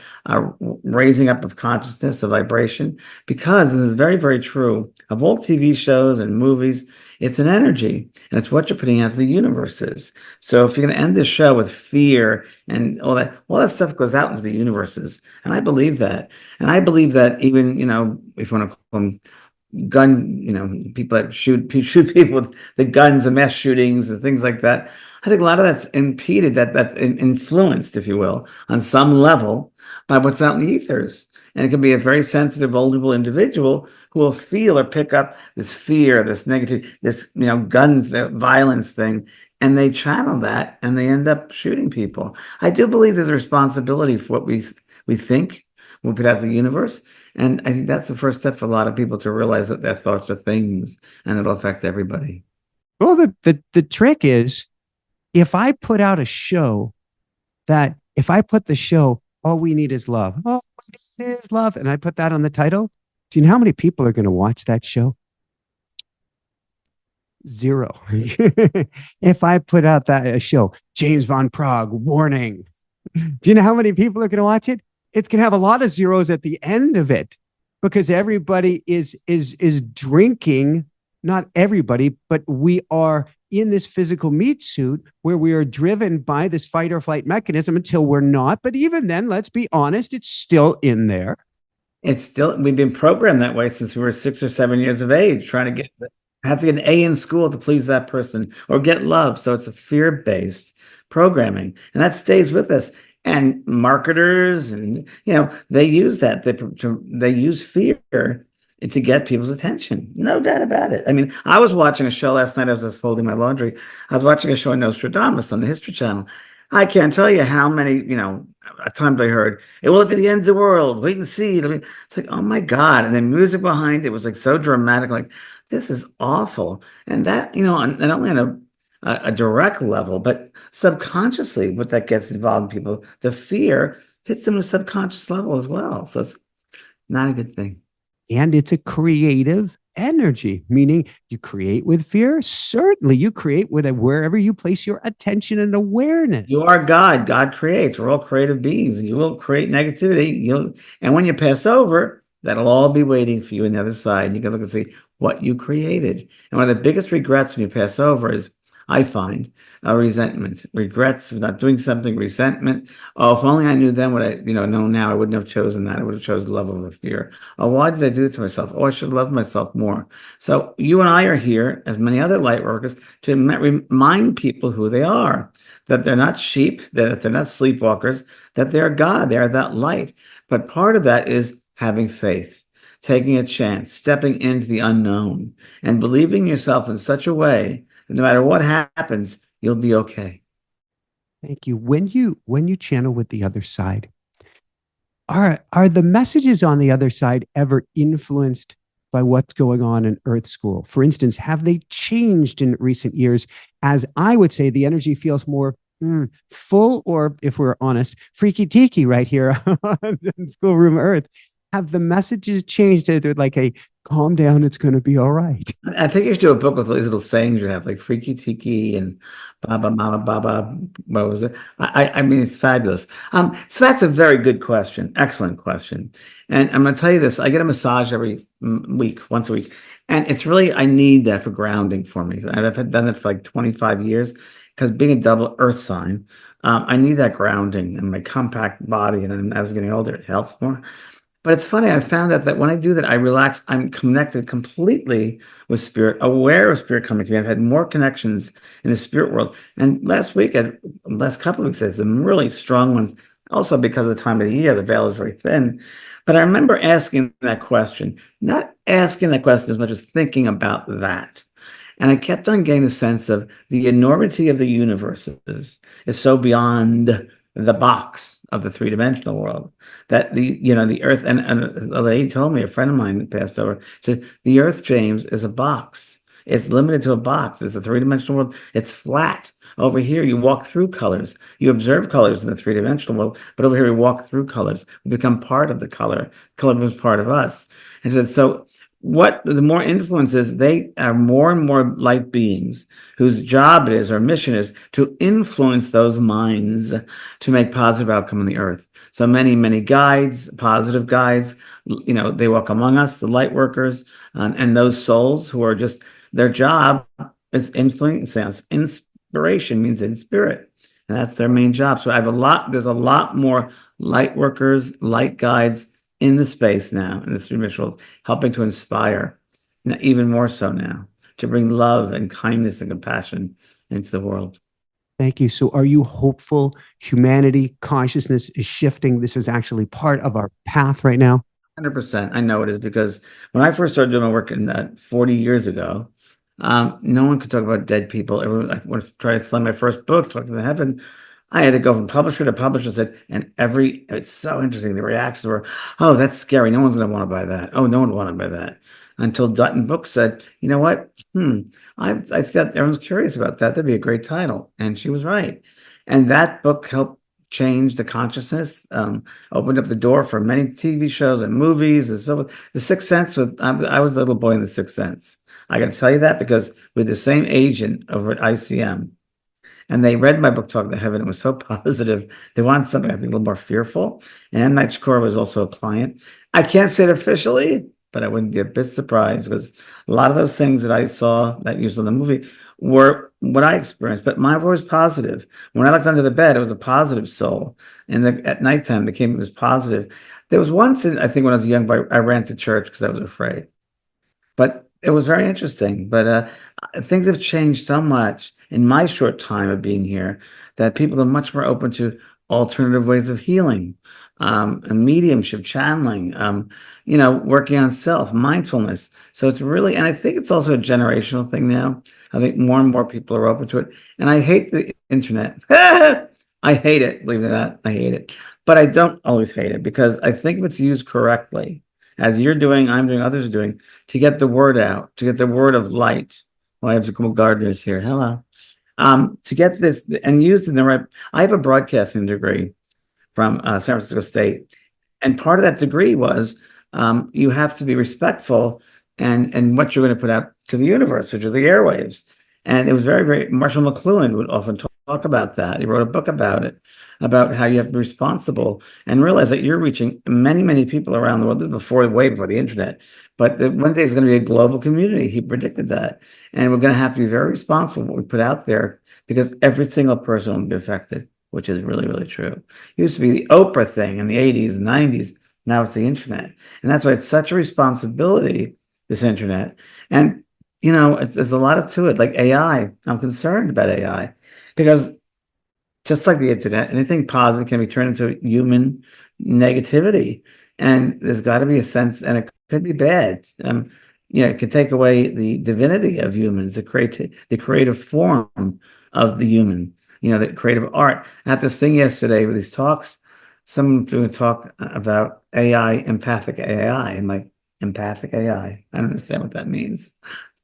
raising up of consciousness, a vibration, because this is very, very true of all TV shows and movies. It's an energy, and it's what you're putting out to the universes. So if you're going to end this show with fear and all that stuff goes out into the universes. And I believe that. And I believe that even, if you want to call them gun, people that shoot people with the guns and mass shootings and things like that. I think a lot of that's impeded, that influenced, if you will, on some level by what's out in the ethers. And it can be a very sensitive, vulnerable individual who will feel or pick up this fear, this negative, this, gun violence thing, and they channel that and they end up shooting people. I do believe there's a responsibility for what we think, we put out the universe. And I think that's the first step for a lot of people to realize that their thoughts are things and it'll affect everybody. Well, the trick is, if I put out a show if I put the show, all we need is love. All we need is love. And I put that on the title. Do you know how many people are going to watch that show? Zero. If I put out a show, James Von Praagh, warning. Do you know how many people are going to watch it? It's going to have a lot of zeros at the end of it, because everybody is drinking. Not everybody, but we are in this physical meat suit where we are driven by this fight or flight mechanism until we're not. But even then, let's be honest, it's still in there. We've been programmed that way since we were 6 or 7 years of age, trying to have to get an A in school to please that person or get love. So it's a fear-based programming, and that stays with us. And marketers, and they use that. They use fear to get people's attention. No doubt about it. I mean, I was watching a show last night. I was just folding my laundry. I was watching a show on Nostradamus on the History Channel. I can't tell you how many, times I heard, it will be the end of the world. Wait and see. It's like, oh my God. And then music behind it was like so dramatic. Like, this is awful. And that, not only on a direct level, but subconsciously, what that gets involved in people, the fear hits them at a subconscious level as well. So it's not a good thing. And it's a creative energy, meaning you create with fear. Certainly you create with wherever you place your attention and awareness. You are God. God creates. We're all creative beings, and you will create negativity. And when you pass over, that'll all be waiting for you on the other side. You can look and see what you created. And one of the biggest regrets when you pass over is, I find, resentment, regrets of not doing something, resentment. Oh, if only I knew then what I, know now, I wouldn't have chosen that. I would have chosen the level of fear. Oh, why did I do it to myself? Oh, I should love myself more. So you and I are here, as many other light workers, to remind people who they are, that they're not sheep, that they're not sleepwalkers, that they're God, they are that light. But part of that is having faith, taking a chance, stepping into the unknown, and believing yourself in such a way that no matter what happens, you'll be okay. Thank you. When you channel with the other side, are the messages on the other side ever influenced by what's going on in Earth School? For instance, have they changed in recent years? As I would say, the energy feels more full, or if we're honest, freaky tiki right here in Schoolroom Earth. Have the messages changed? They're like, hey, calm down, it's going to be all right. I think you should do a book with these little sayings you have, like freaky tiki and baba mama baba. What was it? I mean, it's fabulous. So that's a very good question. Excellent question. And I'm going to tell you this. I get a massage every week, once a week. And it's really, I need that for grounding for me. And I've done that for like 25 years, because being a double earth sign, I need that grounding in my compact body. And as I'm getting older, it helps more. But it's funny, I found that when I do that, I relax. I'm connected completely with spirit, aware of spirit coming to me. I've had more connections in the spirit world. And last couple of weeks, I had some really strong ones, also because of the time of the year, the veil is very thin. But I remember asking that question, not asking that question as much as thinking about that. And I kept on getting the sense of the enormity of the universe is so beyond the box of the three-dimensional world, that the earth, and a lady told me, a friend of mine that passed over, said, the earth, James, is a box. It's limited to a box. It's a three-dimensional world. It's flat. Over here, you walk through colors. You observe colors in the three-dimensional world, but over here, we walk through colors. We become part of the color. Color becomes part of us. And so what the more influences, they are more and more light beings whose job it is, or mission is, to influence those minds to make positive outcome on the earth. So many guides, positive guides, they walk among us, the light workers, and those souls who are just, their job is influence. Inspiration means in spirit, and that's their main job. So there's a lot more light workers, light guides in the space now, in this dimensional, helping to inspire. even more so now, to bring love and kindness and compassion into the world. Thank you. So, are you hopeful humanity consciousness is shifting? This is actually part of our path right now. 100%. I know it is because when I first started doing my work in 40 years ago, no one could talk about dead people. Everyone, like, when I tried to sell my first book, Talking to Heaven, I had to go from publisher to publisher. Said, and it's so interesting. The reactions were, "Oh, that's scary. No one's going to want to buy that. Oh, no one will want to buy that." Until Dutton Books said, "You know what? I thought everyone's curious about that. That'd be a great title," and she was right. And that book helped change the consciousness. Opened up the door for many TV shows and movies and so forth. The Sixth Sense I was a little boy in The Sixth Sense. I got to tell you that because with the same agent over at ICM, and they read my book, Talk to Heaven. It was so positive. They wanted something, I think, a little more fearful. And Mike Shakur was also a client. I can't say it officially, but I wouldn't be a bit surprised because a lot of those things that I saw that used in the movie were what I experienced, but mine were always positive. When I looked under the bed, it was a positive soul. And at nighttime, it was positive. There was once, I think when I was young, I ran to church because I was afraid. But it was very interesting. But things have changed so much in my short time of being here that people are much more open to alternative ways of healing, and mediumship, channeling, working on self, mindfulness. So it's really, and I think it's also a generational thing now. I think more and more people are open to it. And I hate the internet. I hate it, believe it or not. I hate it. But I don't always hate it because I think if it's used correctly, as you're doing, I'm doing, others are doing, to get the word out, to get the word of light. Well, I have some gardeners here. Hello. To get this and used in the right. I have a broadcasting degree from San Francisco State, and part of that degree was you have to be respectful and what you're going to put out to the universe, which are the airwaves. And it was very, very. Marshall McLuhan would often talk about that. He wrote a book about it, about how you have to be responsible and realize that you're reaching many, many people around the world. This is way before the internet. But one day it's going to be a global community. He predicted that. And we're going to have to be very responsible what we put out there because every single person will be affected, which is really, really true. It used to be the Oprah thing in the 80s and 90s. Now it's the internet. And that's why it's such a responsibility, this internet. And, there's a lot to it, like AI. I'm concerned about AI because just like the internet, anything positive can be turned into human negativity. And there's got to be a sense, and it could be bad. It could take away the divinity of humans, the creative form of the human, the creative art. I had this thing yesterday with these talks, someone doing a talk about AI, empathic AI. I'm like, empathic AI? I don't understand what that means.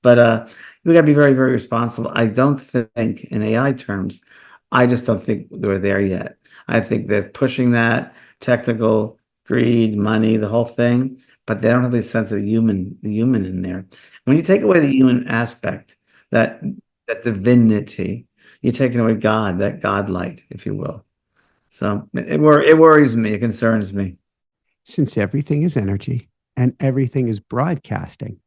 But we got to be very, very responsible. I don't think in AI terms, I just don't think we're there yet. I think they're pushing that technical greed, money, the whole thing, but they don't have the sense of the human in there. When you take away the human aspect, that divinity, you're taking away God, that godlight, if you will. So it worries me. It concerns me. Since everything is energy and everything is broadcasting,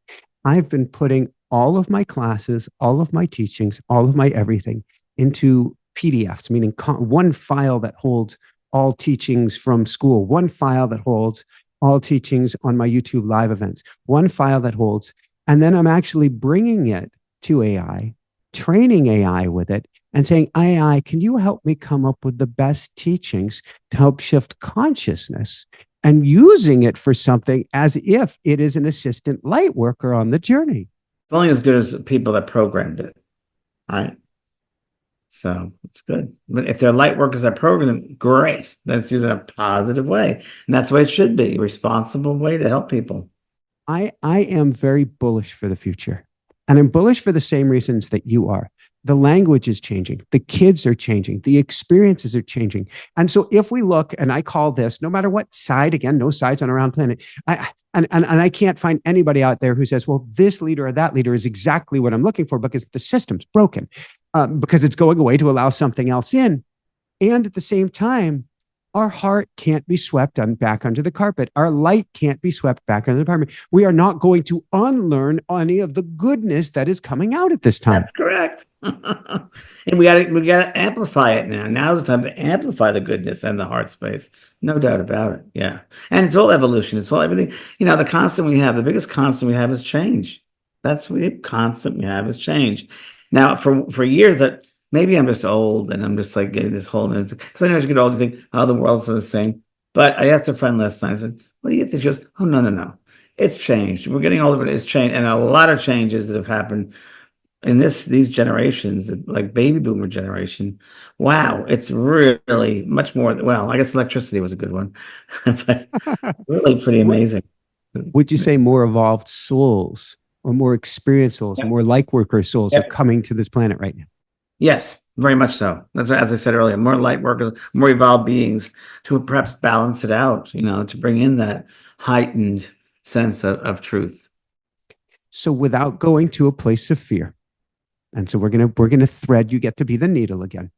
I've been putting all of my classes, all of my teachings, all of my everything into PDFs, meaning one file that holds all teachings from school, one file that holds all teachings on my YouTube live events, one file that holds, and then I'm actually bringing it to AI, training AI with it, and saying, AI, can you help me come up with the best teachings to help shift consciousness? And using it for something as if it is an assistant light worker on the journey. It's only as good as the people that programmed it. All right. So it's good. But if they're light workers that program it, great. That's used in a positive way. And that's the way it should be. A responsible way to help people. I am very bullish for the future. And I'm bullish for the same reasons that you are. The language is changing. The kids are changing. The experiences are changing. And so if we look, and I call this, no matter what side, again, no sides on a round planet, and I can't find anybody out there who says, well, this leader or that leader is exactly what I'm looking for because the system's broken, because it's going away to allow something else in. And at the same time, our heart can't be swept back under the carpet. Our light can't be swept back under the carpet. We are not going to unlearn any of the goodness that is coming out at this time. That's correct. And we got to amplify it now. Now's the time to amplify the goodness and the heart space. No doubt about it. Yeah. And it's all evolution. It's all everything. The constant we have, the biggest constant we have is change. That's what we constantly have is change. Now, for years that maybe I'm just old and I'm just like getting this whole because I know as you get older, you think, oh, the world's the same. But I asked a friend last night, I said, what do you think? She goes, oh, no, no, no. It's changed. We're getting older, but it's changed. And a lot of changes that have happened in these generations, like baby boomer generation. Wow, it's really much more. Well, I guess electricity was a good one, but really pretty amazing. Would you say more evolved souls or more experienced souls, Yep. more light worker souls are Yep. coming to this planet right now? Yes, very much so. That's what, as I said earlier, more light workers, more evolved beings to perhaps balance it out, to bring in that heightened sense of truth. So without going to a place of fear, and so we're gonna thread. You get to be the needle again.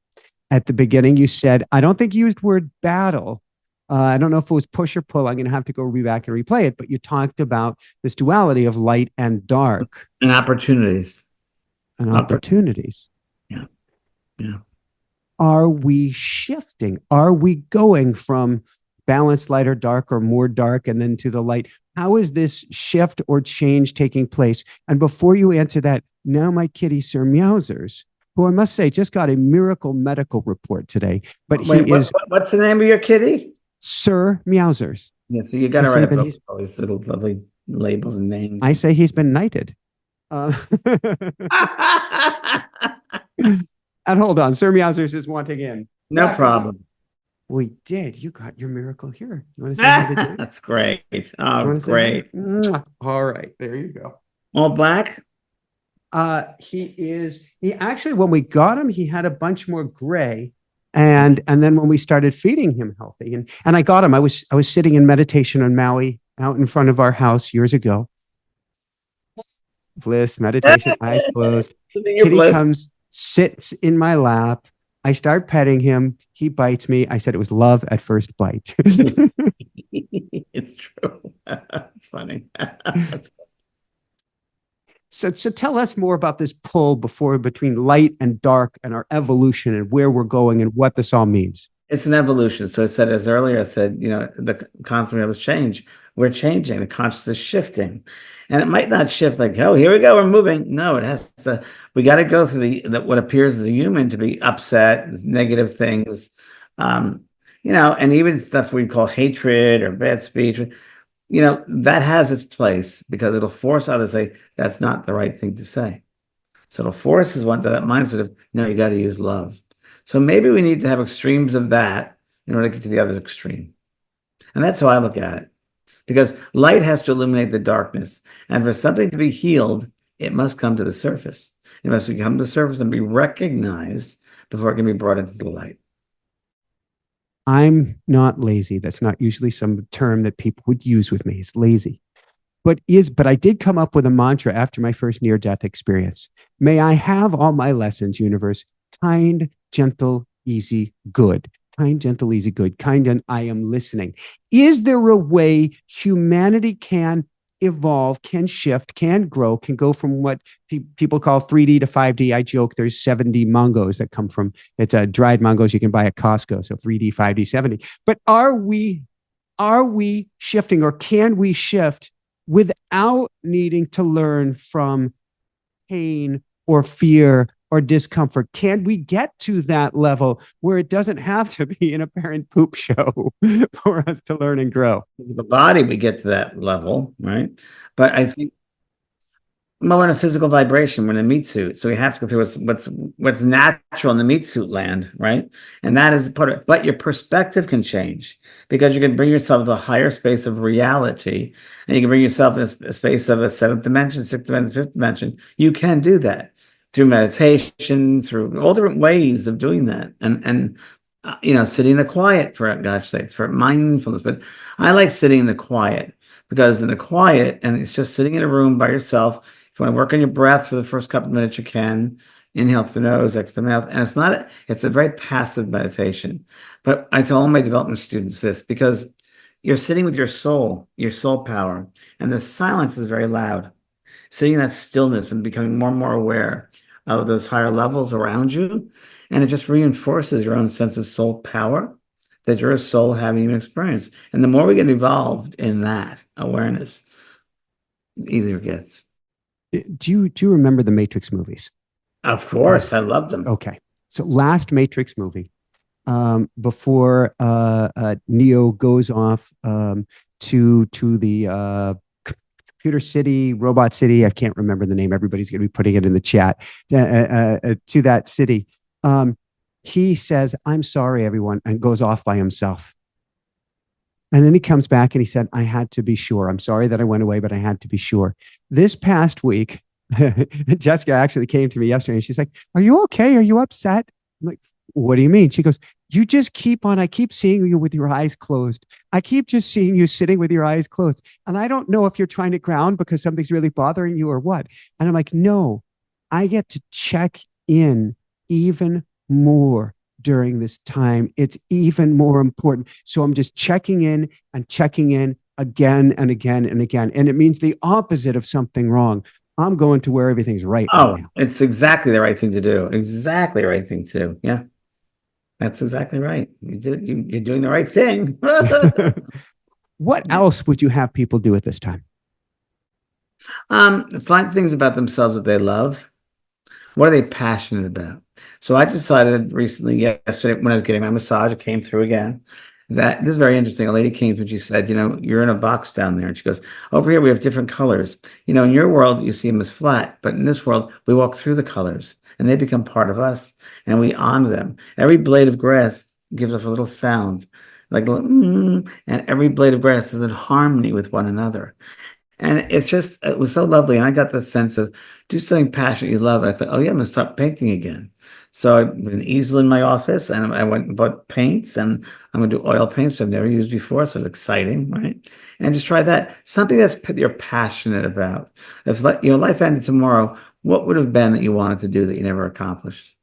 At the beginning, you said, I don't think you used word battle. I don't know if it was push or pull. I'm going to have to go back and replay it, but you talked about this duality of light and dark And opportunities. and Oppor- opportunities. yeah, yeah. Are we shifting? Are we going from balanced light or dark or more dark and then to the light? How is this shift or change taking place? And before you answer that, now my kitty, Sir Meowsers, who I must say just got a miracle medical report today, but Wait, he is what's the name of your kitty? Sir Meowsers. Yeah, so you got to I say write that about he's, all these little lovely labels and names. I say he's been knighted. And hold on, Sir Meowsers is wanting in. No problem. We did. You got your miracle here. You want to say hi to Dave? That's great. You Oh, want to say hi? great. Mwah. All right, there you go. All black? He actually, when we got him, he had a bunch more gray. And then when we started feeding him healthy, and I got him, I was sitting in meditation on Maui out in front of our house years ago. Bliss, meditation, eyes closed. Your Kitty bliss. comes, sits in my lap. I start petting him. He bites me. I said it was love at first bite. It's true. It's funny. That's So tell us more about this pull between light and dark and our evolution and where we're going and what this all means. It's an evolution. So I said, as earlier, I said, the concept of change. We're changing. The consciousness is shifting. And it might not shift like, oh, here we go, we're moving. No, it has to, we got to go through what appears as a human to be upset, negative things, and even stuff we call hatred or bad speech, that has its place because it'll force others to say, that's not the right thing to say. So it'll force us that mindset of, no, you got to use love. So maybe we need to have extremes of that in order to get to the other extreme. And that's how I look at it. Because light has to illuminate the darkness. And for something to be healed, it must come to the surface. It must come to the surface and be recognized before it can be brought into the light. I'm not lazy. That's not usually some term that people would use with me. It's lazy. But I did come up with a mantra after my first near-death experience. May I have all my lessons, universe, kind, gentle, easy, good. Kind, gentle, easy, good. Kind, and I am listening. Is there a way humanity can evolve, can shift, can grow, can go from what people call 3D to 5D? I joke there's 7D mangos that come from, it's a dried mangoes you can buy at Costco. So 3D, 5D, 7D. But are we shifting, or can we shift without needing to learn from pain or fear or discomfort? Can we get to that level where it doesn't have to be an apparent poop show for us to learn and grow? The body, we get to that level, right? But I think we're in a physical vibration, we're in a meat suit. So we have to go through what's natural in the meat suit land, right? And that is part of it. But your perspective can change because you can bring yourself to a higher space of reality, and you can bring yourself in a space of a seventh dimension, sixth dimension, fifth dimension. You can do that through meditation, through all different ways of doing that. And sitting in the quiet, for God's sake, for mindfulness. But I like sitting in the quiet because in the quiet, and it's just sitting in a room by yourself. If you want to work on your breath for the first couple of minutes, you can. Inhale through the nose, exhale through the mouth. And it's a very passive meditation. But I tell all my development students this because you're sitting with your soul power, and the silence is very loud. Sitting in that stillness and becoming more and more aware of those higher levels around you. And it just reinforces your own sense of soul power that you're a soul having an experience. And the more we get involved in that awareness, the easier it gets. Do you remember the Matrix movies? Of course, I love them. Okay. So last Matrix movie, before Neo goes off to the computer city, robot city. I can't remember the name. Everybody's going to be putting it in the chat to that city. He says, "I'm sorry, everyone," and goes off by himself. And then he comes back and he said, "I had to be sure. I'm sorry that I went away, but I had to be sure." This past week, Jessica actually came to me yesterday and she's like, "Are you okay? Are you upset?" I'm like, "What do you mean?" She goes, "You just keep on. I keep seeing you with your eyes closed. I keep just seeing you sitting with your eyes closed. And I don't know if you're trying to ground because something's really bothering you or what." And I'm like, "No, I get to check in even more during this time. It's even more important. So I'm just checking in and checking in again and again and again. And it means the opposite of something wrong. I'm going to where everything's right now." It's exactly the right thing to do. Exactly the right thing to do. Yeah, that's exactly right. You're doing the right thing. What else would you have people do at this time? Find things about themselves that they love. What are they passionate about? So I decided recently, yesterday, when I was getting my massage, it came through again. That this is very interesting. A lady came to me and she said, "You're in a box down there." And she goes, "Over here, we have different colors. In your world, you see them as flat, but in this world, we walk through the colors and they become part of us and we honor them. Every blade of grass gives us a little sound, like, and every blade of grass is in harmony with one another." And it was so lovely. And I got the sense of do something passionate you love. And I thought, oh, yeah, I'm going to start painting again. So I put an easel in my office and I went and bought paints and I'm going to do oil paints I've never used before. So it's exciting, right? And just try that. Something you're passionate about. If life ended tomorrow, what would have been that you wanted to do that you never accomplished?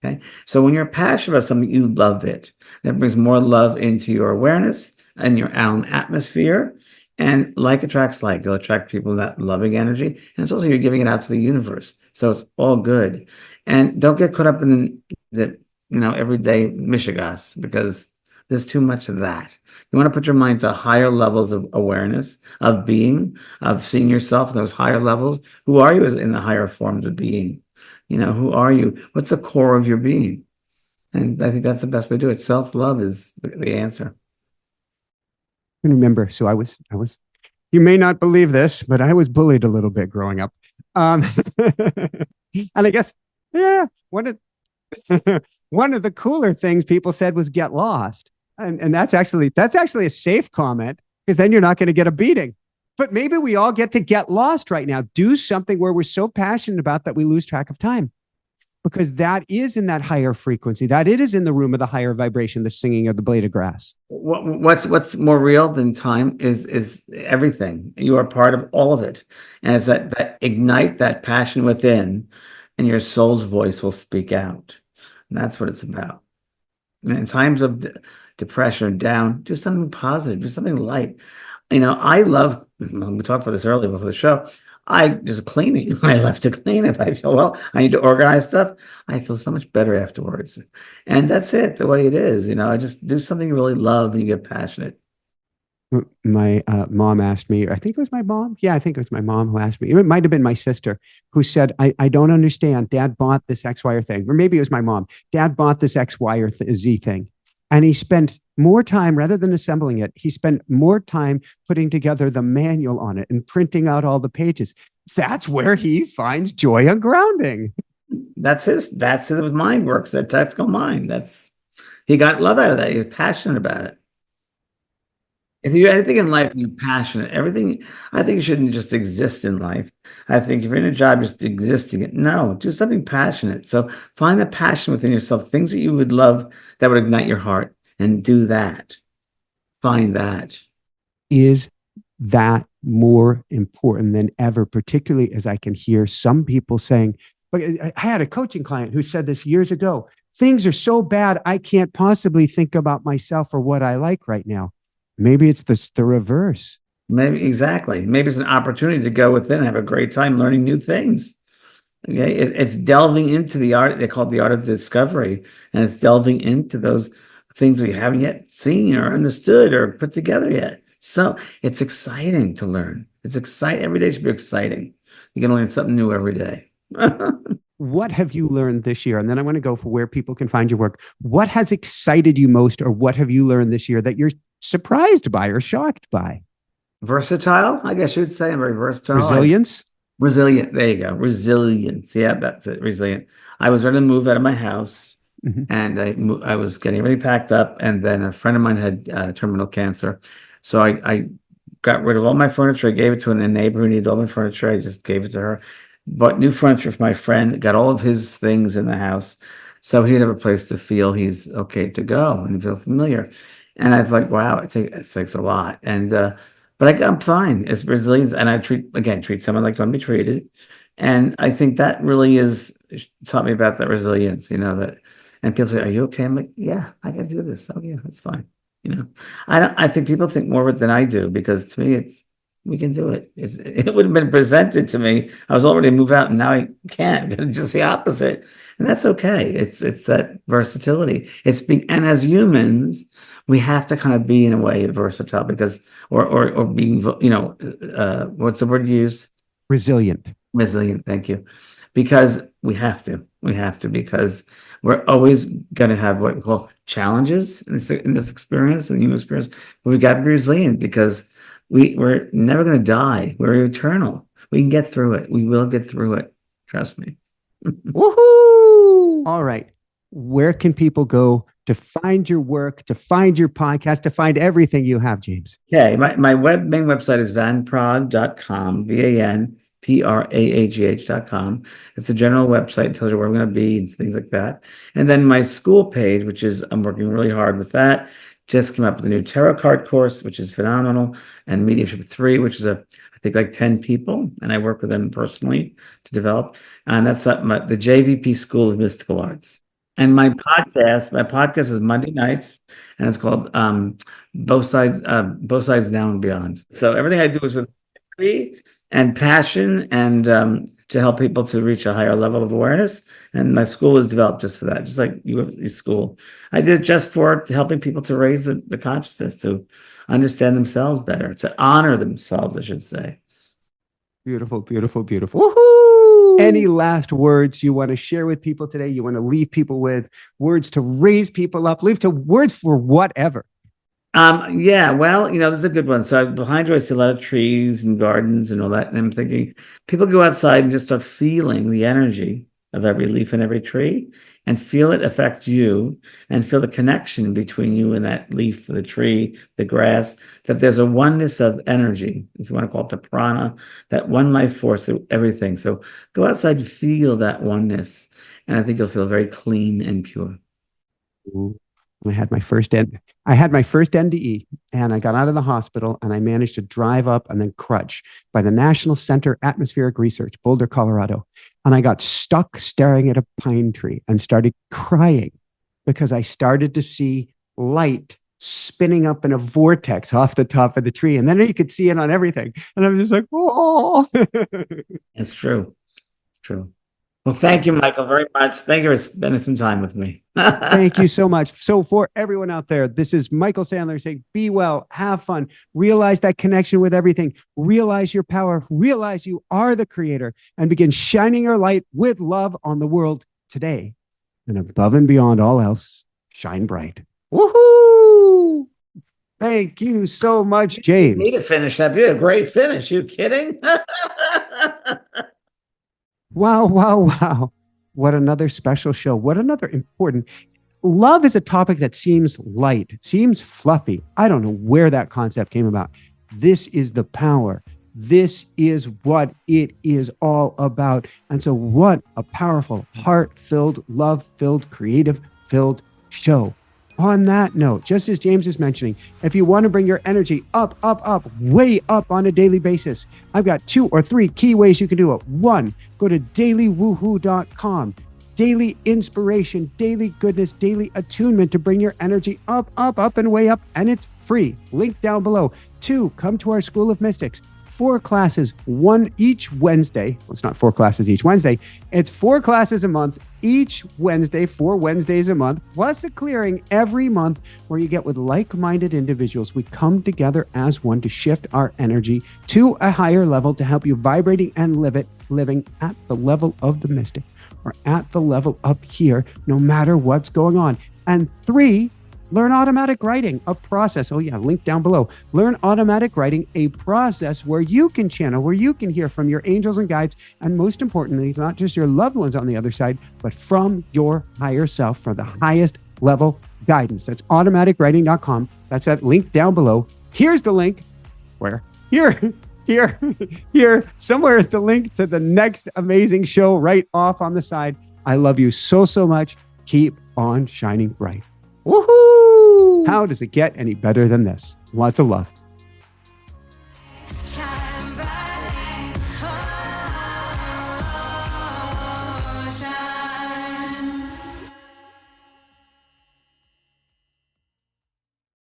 Okay. So when you're passionate about something, you love it. That brings more love into your awareness and your own atmosphere. And like attracts like. You'll attract people in that loving energy. And it's also you're giving it out to the universe. So it's all good. And don't get caught up in the everyday mishigas because there's too much of that. You want to put your mind to higher levels of awareness, of being, of seeing yourself in those higher levels. Who are you in the higher forms of being? Who are you? What's the core of your being? And I think that's the best way to do it. Self-love is the answer. I remember, so I was, you may not believe this, but I was bullied a little bit growing up. Um, and I guess, yeah, one of the cooler things people said was get lost. And that's actually a safe comment because then you're not going to get a beating. But maybe we all get to get lost right now. Do something where we're so passionate about that we lose track of time because that is in that higher frequency. That it is in the room of the higher vibration, the singing of the blade of grass. What's more real than time is everything. You are part of all of it, and it's that ignite that passion within, and your soul's voice will speak out. And that's what it's about. And in times of depression or down, do something positive, do something light. I love. We talked about this earlier before the show. I just cleaning. I love to clean. If I feel well, I need to organize stuff. I feel so much better afterwards. And that's it, the way it is. I just do something you really love and you get passionate. My mom asked me, I think it was my mom. Yeah, I think it was my mom who asked me. It might have been my sister who said, I don't understand. Dad bought this X, Y, or thing. Or maybe it was my mom. Dad bought this X, Y, or Z thing. And he spent more time, rather than assembling it, he spent more time putting together the manual on it and printing out all the pages. That's where he finds joy and grounding. That's his mind works, that tactical mind. He got love out of that. He was passionate about it. If you anything in life, you're passionate. Everything, I think you shouldn't just exist in life. I think if you're in a job just existing it, no, do something passionate. So find the passion within yourself, things that you would love that would ignite your heart, and do that. Find that. Is that more important than ever, particularly as I can hear some people saying, but I had a coaching client who said this years ago, things are so bad, I can't possibly think about myself or what I like right now. Maybe it's the reverse. Maybe exactly. Maybe it's an opportunity to go within and have a great time learning new things. Okay, it's delving into the art. They call it the art of discovery, and it's delving into those things we haven't yet seen or understood or put together yet. So it's exciting to learn. It's exciting. Every day should be exciting. you're going to learn something new every day. What have you learned this year? And then I want to go for where people can find your work. What has excited you most, or what have you learned this year that you're surprised by or shocked by? Versatile, I guess you would say. I'm very versatile. Resilience? Resilient. There you go. Resilience. Yeah, that's it. Resilient. I was ready to move out of my house, and I was getting everything packed up. And then a friend of mine had terminal cancer. So I got rid of all my furniture. I gave it to a neighbor who needed all my furniture. I just gave it to her. Bought new furniture for my friend. Got all of his things in the house. So he'd have a place to feel he's okay to go and feel familiar. And I was like, wow, it takes a lot. And but I'm fine. It's resilience, and I treat someone like I want to be treated, and I think that really is taught me about that resilience. That, and people say, "Are you okay?" I'm like, "Yeah, I can do this. Oh yeah, that's fine." I think people think more of it than I do, because to me, we can do it. It would have been presented to me. I was already moved out, and now I can't. Just the opposite, and that's okay. It's that versatility. And as humans, we have to kind of be in a way versatile, because or being what's the word you use? Resilient. Resilient. Thank you. Because we have to, because we're always going to have what we call challenges in this experience, in the human experience. But we got to be resilient, because we're never going to die. We're eternal. We can get through it. We will get through it. Trust me. Woohoo! All right. Where can people go to find your work, to find your podcast, to find everything you have, James? Okay. My main website is vanpraagh.com, VANPRAAGH.com. It's a general website. It tells you where I'm going to be and things like that. And then my school page, which is, I'm working really hard with that. Just came up with a new tarot card course, which is phenomenal, and Mediumship 3, which is I think like 10 people, and I work with them personally to develop. And that's the JVP School of Mystical Arts. And my podcast is Monday nights, and it's called Both Sides Now and Beyond. So everything I do is with energy and passion, and to help people to reach a higher level of awareness. And my school was developed just for that, just like your school. I did it just for helping people to raise the consciousness, to understand themselves better, to honor themselves, I should say. Beautiful, beautiful, beautiful. Woohoo! Any last words you want to share with people today? You want to leave people with words to raise people up, words for whatever. Yeah, well, this is a good one. So behind you, I see a lot of trees and gardens and all that. And I'm thinking, people go outside and just start feeling the energy of every leaf and every tree, and feel it affect you, and feel the connection between you and that leaf, the tree, the grass, that there's a oneness of energy, if you want to call it the prana, that one life force through everything. So go outside and feel that oneness, and I think you'll feel very clean and pure. Ooh. I had my first NDE, and I got out of the hospital, and I managed to drive up and then crutch by the National Center Atmospheric Research, Boulder, Colorado. And I got stuck staring at a pine tree and started crying, because I started to see light spinning up in a vortex off the top of the tree. And then you could see it on everything. And I was just like, oh. It's true. It's true. Well, thank you, Michael, very much. Thank you for spending some time with me. Thank you so much. So for everyone out there, this is Michael Sandler saying, be well, have fun, realize that connection with everything, realize your power, realize you are the creator, and begin shining your light with love on the world today. And above and beyond all else, shine bright. Woohoo! Thank you so much, James. You need to finish up. You had a great finish. You kidding? Wow, wow, wow. What another special show. What another important. Love is a topic that seems light, seems fluffy. I don't know where that concept came about. This is the power. This is what it is all about. And so what a powerful, heart-filled, love-filled, creative-filled show. On that note, just as James is mentioning, if you want to bring your energy up, way up on a daily basis, I've got 2 or 3 key ways you can do it. 1, go to dailywoohoo.com. Daily inspiration, daily goodness, daily attunement to bring your energy up, and way up, and it's free. Link down below. 2, come to our School of Mystics. 4 classes, one each Wednesday. Well, it's not 4 classes each Wednesday. It's 4 classes a month each Wednesday, 4 Wednesdays a month, plus a clearing every month where you get with like-minded individuals. We come together as one to shift our energy to a higher level to help you vibrating and living at the level of the mystic or at the level up here, no matter what's going on. And 3, learn automatic writing, a process. Oh yeah, link down below. Learn automatic writing, a process where you can channel, where you can hear from your angels and guides, and most importantly, not just your loved ones on the other side, but from your higher self for the highest level guidance. That's automaticwriting.com. That's that link down below. Here's the link. Where? Here. Somewhere is the link to the next amazing show right off on the side. I love you so much. Keep on shining bright. Woohoo! How does it get any better than this? Lots of love.